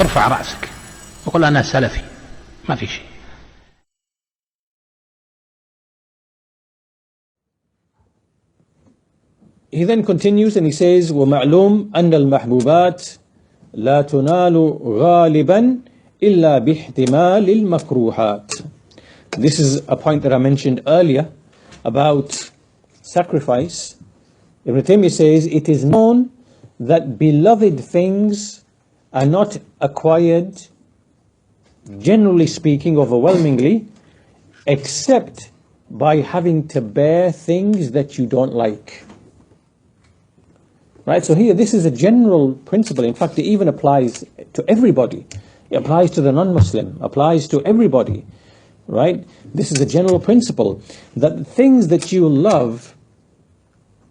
ارفع رأسك وقل أنا سلفي، ما في شيء. He then continues and he says, وَمَعْلُومٌ أَنَّ الْمَحْبُوبَاتِ لَا تُنَالُ غَالِبًا إِلَّا بِاحْتِمَالِ الْمَكْرُوحَاتِ. This is a point that I mentioned earlier about sacrifice. Ibn Taymiyyah says, it is known that beloved things are not acquired, generally speaking, overwhelmingly, except by having to bear things that you don't like. Right, so here, this is a general principle. In fact, it even applies to everybody. It applies to the non-Muslim, applies to everybody. Right? This is a general principle, that things that you love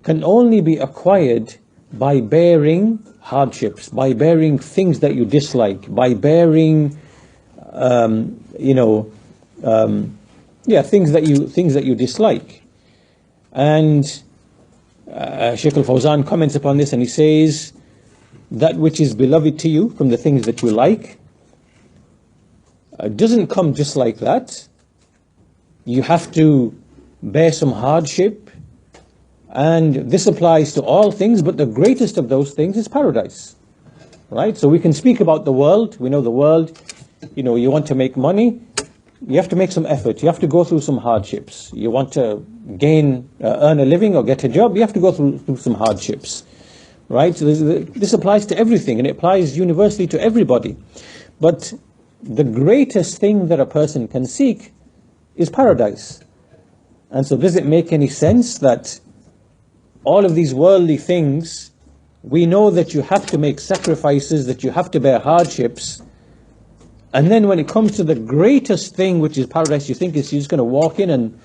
can only be acquired by bearing hardships, by bearing things that you dislike, by bearing, things that you dislike. And Shaykh al-Fawzan comments upon this and he says, that which is beloved to you from the things that you like doesn't come just like that. You have to bear some hardship, and this applies to all things, but the greatest of those things is paradise. Right? So we can speak about the world. We know the world, you want to make money, you have to make some effort, you have to go through some hardships. You want to earn a living or get a job, you have to go through some hardships. Right? So this applies to everything, and it applies universally to everybody. But the greatest thing that a person can seek is paradise. And so does it make any sense that all of these worldly things, we know that you have to make sacrifices, that you have to bear hardships, and then when it comes to the greatest thing, which is paradise, you think you're just going to walk in and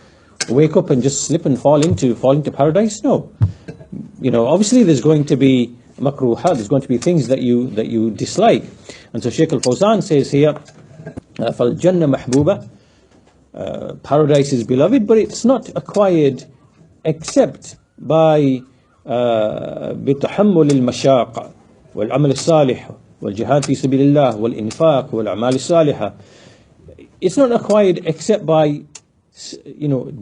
wake up and just slip and fall into paradise? No. Obviously there's going to be makruhat, there's going to be things that you dislike. And so Shaykh al-Fawzan says here, فَالْجَنَّةُ مَحْبُوبَةٌ, paradise is beloved, but it's not acquired except by بتحمل المشاق والعمل الصالح والجهاد في سبيل الله والإنفاق والأعمال الصالحة. It's not acquired except by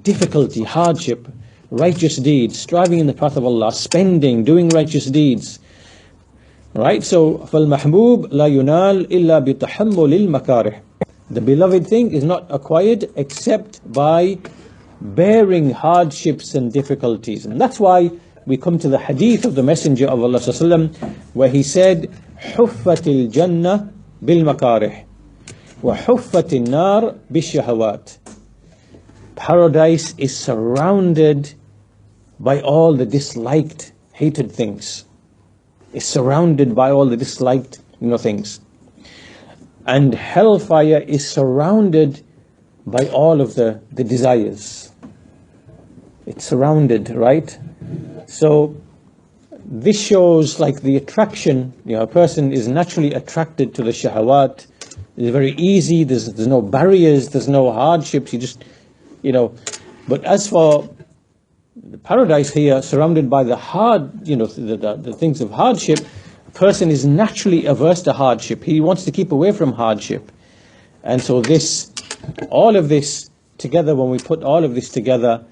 difficulty, hardship, righteous deeds, striving in the path of Allah, spending, doing righteous deeds. Right? So فالمحبوب لا ينال إلا بتحمل المكاره. The beloved thing is not acquired except by bearing hardships and difficulties. And that's why we come to the hadith of the Messenger of Allah ﷺ, where he said, حُفَّتِ الْجَنَّةِ بِالْمَكَارِحِ وَحُفَّتِ النَّارِ بِالشَّهَوَاتِ. Paradise is surrounded by all the disliked, hated things. It's surrounded by all the disliked, things. And hellfire is surrounded by all of the desires. It's surrounded, right? So this shows like the attraction, a person is naturally attracted to the shahawat. It's very easy, there's no barriers, there's no hardships, you just, But as for the paradise here, surrounded by the hard, the things of hardship, a person is naturally averse to hardship. He wants to keep away from hardship. And so all of this together, when we put all of this together,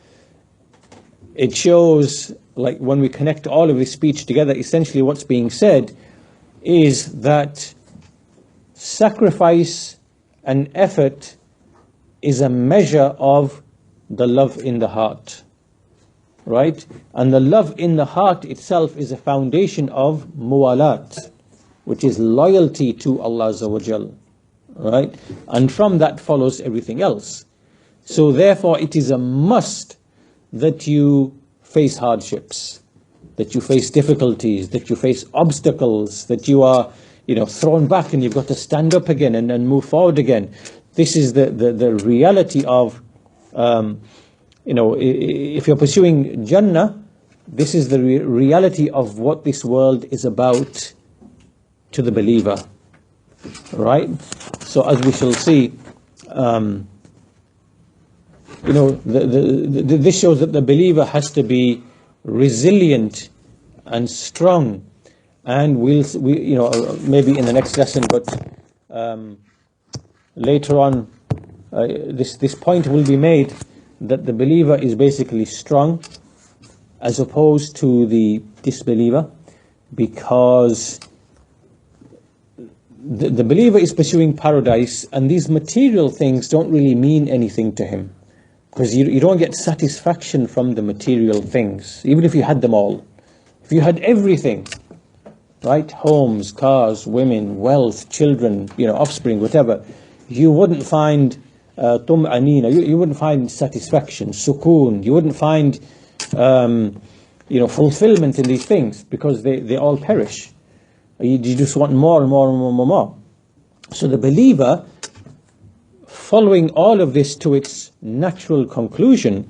it shows, like when we connect all of this speech together, essentially what's being said is that sacrifice and effort is a measure of the love in the heart. Right? And the love in the heart itself is a foundation of muwalat, which is loyalty to Allah Azza wa Jal. Right? And from that follows everything else. So therefore it is a must that you face hardships, that you face difficulties, that you face obstacles, that you are, thrown back and you've got to stand up again and move forward again. This is the reality of, if you're pursuing Jannah, this is the reality of what this world is about to the believer. Right? So as we shall see, this shows that the believer has to be resilient and strong. And we'll maybe in the next lesson, but later on, this point will be made that the believer is basically strong as opposed to the disbeliever, because the believer is pursuing paradise, and these material things don't really mean anything to him, because you don't get satisfaction from the material things, even if you had them all. If you had everything, right, homes, cars, women, wealth, children, offspring, whatever, you wouldn't find tum'anina, you wouldn't find satisfaction, sukoon, you wouldn't find fulfillment in these things, because they all perish. You just want more and more and more and more. So the believer, following all of this to its natural conclusion,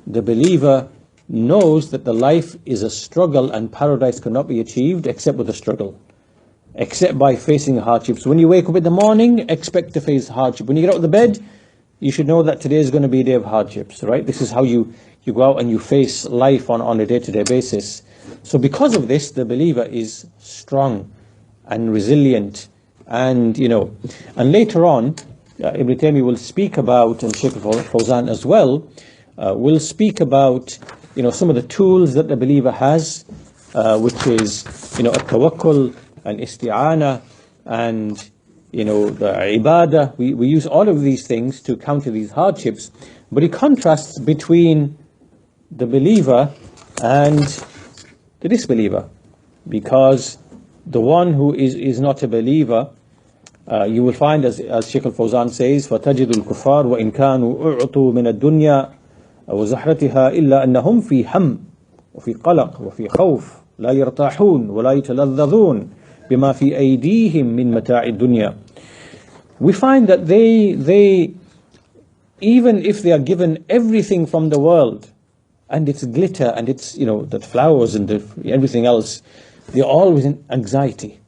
the believer knows that the life is a struggle and paradise cannot be achieved except with a struggle, except by facing hardships. When you wake up in the morning, expect to face hardship. When you get out of the bed, you should know that today is going to be a day of hardships, right? This is how you go out and you face life on a day-to-day basis. So because of this, the believer is strong and resilient, and and later on, Ibn Taymiyyah will speak about, and Shaykh al-Fawzan as well, will speak about some of the tools that the believer has, which is at-tawakkul and isti'ana and the ibadah. We use all of these things to counter these hardships, but he contrasts between the believer and the disbeliever, because the one who is not a believer, you will find, as Shaykh al-Fawzan says, فَتَجِدُ الْكُفَّارُ وَإِنْ كَانُوا أُعْطُوا مِنَ الدُّنْيَا وَزَحْرَتِهَا إِلَّا أَنَّهُمْ فِي حَمٍّ وَفِي قَلَقٍ وَفِي خَوْفٍ لَا يَرْتَاحُونَ وَلَا يَتَلَذَّذُونَ بِمَا فِي أَيْدِيهِمْ مِنْ مَتَاعِ الدُّنْيَا. We find that they even if they are given everything from the world, and its glitter, and its the flowers and everything else, they're always in anxiety,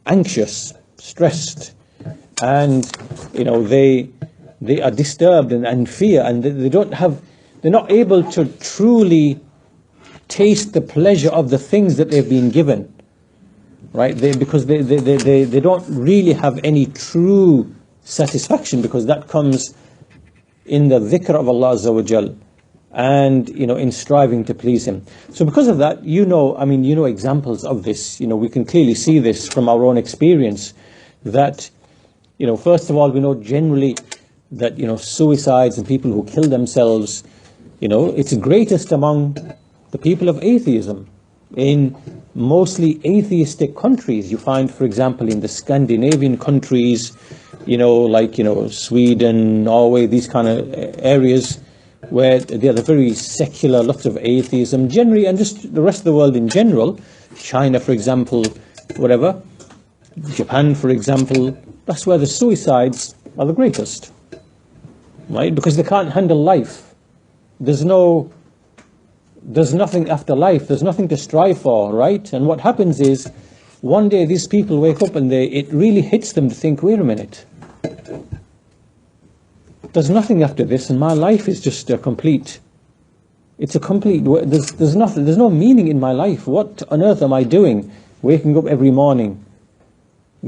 anxious, stressed, and they are disturbed and fear, and they're not able to truly taste the pleasure of the things that they've been given, right? Because they don't really have any true satisfaction, because that comes in the dhikr of Allah Azza wa Jal, and in striving to please Him. So because of that, examples of this. We can clearly see this from our own experience, that first of all, we know generally that suicides and people who kill themselves, it's greatest among the people of atheism. In mostly atheistic countries, you find, for example, in the Scandinavian countries, like Sweden, Norway, these kind of areas, where they are very secular, lots of atheism generally, and just the rest of the world in general, China, for example, whatever, Japan, for example, that's where the suicides are the greatest, right? Because they can't handle life. There's nothing after life. There's nothing to strive for, right? And what happens is, one day these people wake up and it really hits them to think, wait a minute, there's nothing after this, and my life is just there's no meaning in my life. What on earth am I doing? Waking up every morning,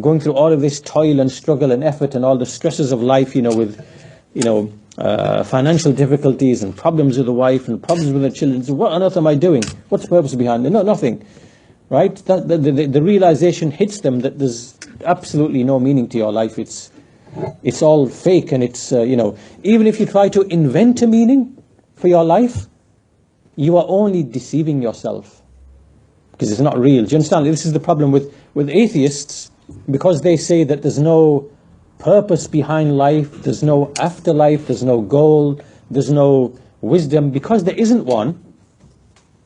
going through all of this toil and struggle and effort and all the stresses of life, with financial difficulties and problems with the wife and problems with the children. So what on earth am I doing? What's the purpose behind it? No, nothing, right? The realization hits them that there's absolutely no meaning to your life. It's all fake, and it's even if you try to invent a meaning for your life, you are only deceiving yourself, because it's not real. Do you understand? This is the problem with atheists, because they say that there's no purpose behind life, there's no afterlife, there's no goal, there's no wisdom. Because there isn't one,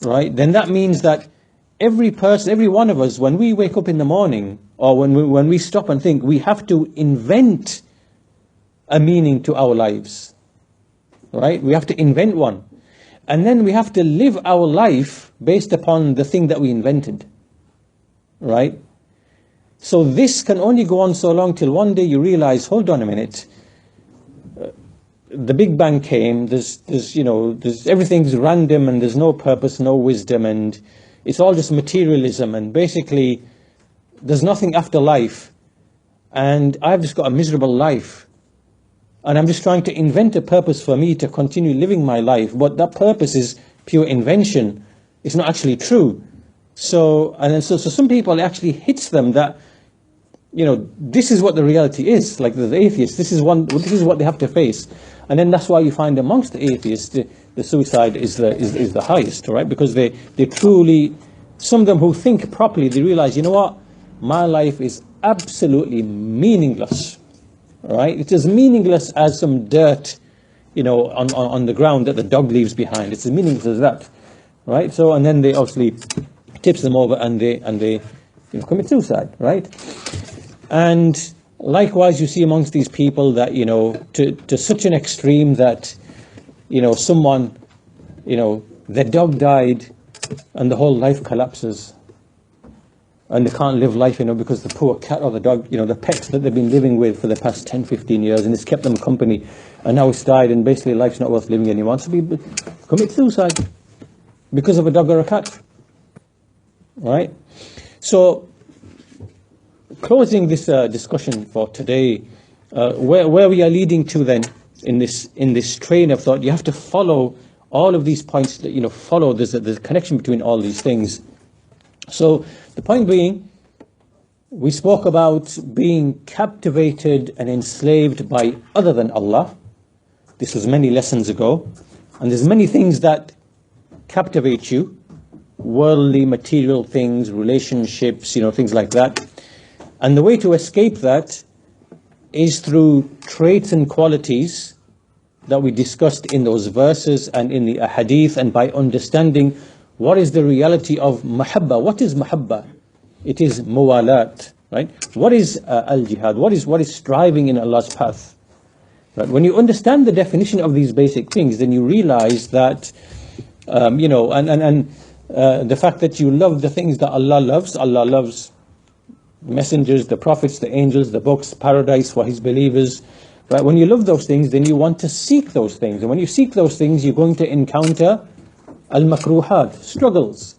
right? Then that means that every person, every one of us, when we wake up in the morning, or when we stop and think, we have to invent a meaning to our lives, right? We have to invent one. And then we have to live our life based upon the thing that we invented, right? So this can only go on so long till one day you realize, hold on a minute, the Big Bang came, there's everything's random, and there's no purpose, no wisdom, and it's all just materialism, and basically there's nothing after life. and I've just got a miserable life, and I'm just trying to invent a purpose for me to continue living my life, but that purpose is pure invention. It's not actually true. So some people, it actually hits them that, this is what the reality is. Like the atheists, this is what they have to face, and then that's why you find amongst the atheists the suicide is the highest, right? Because they truly, some of them who think properly, they realize, you know what, my life is absolutely meaningless, right? It's as meaningless as some dirt, on the ground that the dog leaves behind. It's as meaningless as that, right? So, and then they obviously tips them over, and they commit suicide, right? And likewise, you see amongst these people that, to such an extreme that, someone, their dog died and the whole life collapses, and they can't live life, because the poor cat or the dog, the pets that they've been living with for the past 10, 15 years, and it's kept them company, and now it's died, and basically life's not worth living anymore. So people commit suicide because of a dog or a cat, right? So, closing this discussion for today, where we are leading to then in this train of thought, you have to follow all of these points. Follow. There's a connection between all these things. So the point being, we spoke about being captivated and enslaved by other than Allah. This was many lessons ago, and there's many things that captivate you: worldly, material things, relationships, things like that. And the way to escape that is through traits and qualities that we discussed in those verses and in the hadith, and by understanding what is the reality of mahabba. What is mahabba? It is muwalat, right? What is al-jihad? What is striving in Allah's path? Right? When you understand the definition of these basic things, then you realize that, the fact that you love the things that Allah loves messengers, the prophets, the angels, the books, paradise for His believers. Right? When you love those things, then you want to seek those things. And when you seek those things, you're going to encounter al-makruhat, struggles.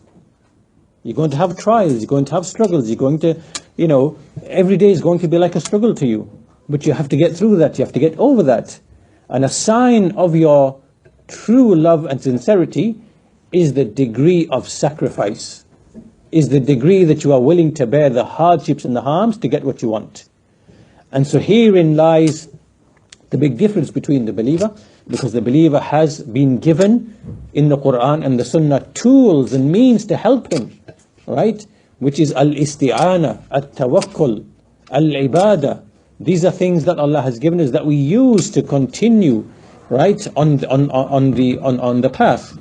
You're going to have trials, you're going to have struggles, you're going to, every day is going to be like a struggle to you. But you have to get through that, you have to get over that. And a sign of your true love and sincerity is the degree of sacrifice, is the degree that you are willing to bear the hardships and the harms to get what you want. And so herein lies the big difference between the believer, because the believer has been given in the Quran and the Sunnah tools and means to help him, right? Which is al-isti'ana, al-tawakkul, al-ibadah. These are things that Allah has given us that we use to continue, right, on the path.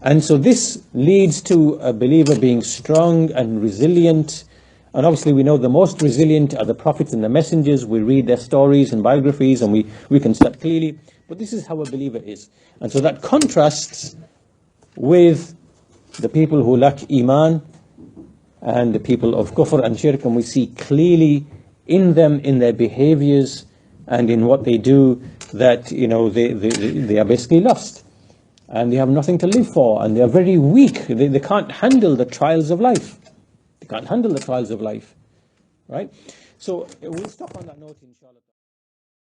And so this leads to a believer being strong and resilient. And obviously we know the most resilient are the prophets and the messengers. We read their stories and biographies, and we can see that clearly. But this is how a believer is. And so that contrasts with the people who lack iman and the people of kufr and shirk, and we see clearly in them, in their behaviors and in what they do, that they are basically lost. And they have nothing to live for, and they are very weak. They can't handle the trials of life. They can't handle the trials of life, right? So we'll stop on that note, inshallah.